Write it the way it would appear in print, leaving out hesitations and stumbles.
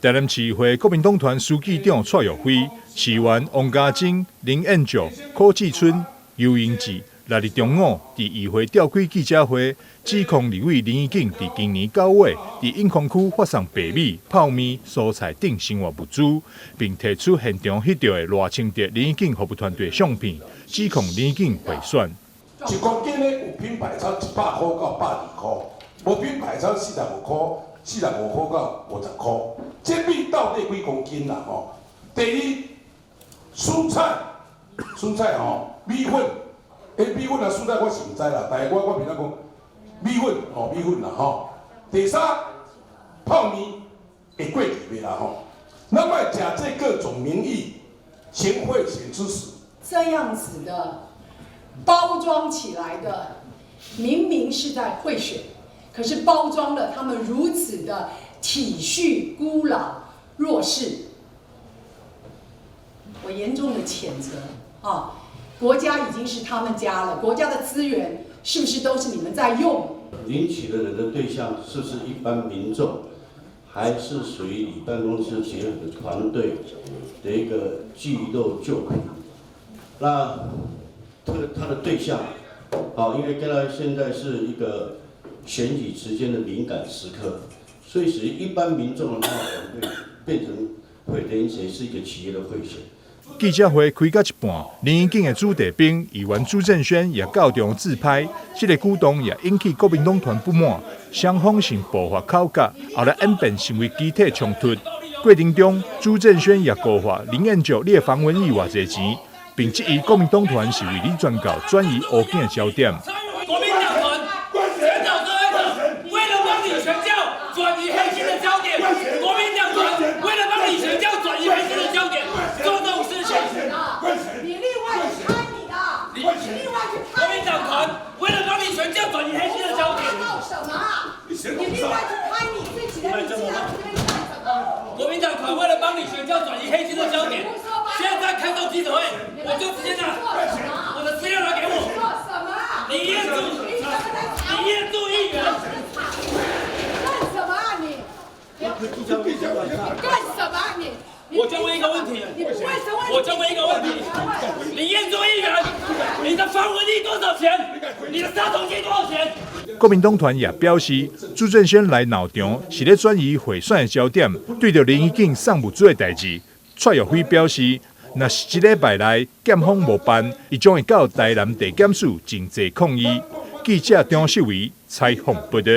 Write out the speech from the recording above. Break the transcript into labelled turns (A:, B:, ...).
A: 台南市会国民党团书记长蔡耀辉、市员王家珍、林彦竹、柯志春、尤英志6日中午伫议会召开记者会，指控立委林义景伫今年9月伫永康区发送白米、泡面、蔬菜等生活物资，并提出现场翕到的赖清德林义景服务团队相片，指控林义景贿选。
B: 一公斤咧有品牌草100块到120块，无品牌草45块到50块。这米到底几公斤啦？吼，第一，蔬菜吼，米粉，米粉啊，蔬菜我是唔知啦，但是我平常讲米粉啦吼。第三，泡面会过期袂啦吼。那么假借各种名义，行贿显之实。
C: 这样子的包装起来的，明明是在贿选，可是包装了他们如此的体恤孤老弱势，我严重的谴责啊！国家已经是他们家了，国家的资源是不是都是你们在用？
D: 领取的人的对象是不是一般民众，还是属于你办公室结合的团队的一个聚肉救苦？那他的对象，因为跟他现在是一个选举之间的敏感时刻，所以属于一般民众的话，会变成会等于谁是一个企业的贿选。
A: 记者会开到一半，林义景的子弟兵议员朱正轩也到场自拍，这个举动也引起国民党团不满，双方先爆发口角，后来演变成为集体冲突。过程中，朱正轩也告发林彦竹你的访问费偌济钱，并质疑国民党团是为你宣告转移乌警的焦点。
E: 国民党团宣导受害者为了帮你宣教转移黑心的焦点，国民党团为了帮你宣教转移黑心的焦点，做这种事情。
C: 你另外去看你的，你另外去
E: 国民党团为了帮你宣教转移黑心的焦点，
C: 闹什么？你另外去看你自己的，你这样子干什么？
E: 国民党团为了帮你宣教转移黑心的焦点，现在开到记者会，我就直接拿我的资料拿给我。
C: 做什么？
E: 林彦柱议员。
C: 干什么啊你？干什么啊你？
E: 我就问一个问题，我就问一个问题，林彦柱议员，你的访问费多少钱？你的杀虫剂多少钱？
A: 国民党团也表示，朱正轩来闹场是咧转移贿选的焦点，对着林义景送物资的代志，蔡耀辉表示，若是一礼拜内检方无办，伊将会到台南地检署尽责抗议。记者张秀维采访报道。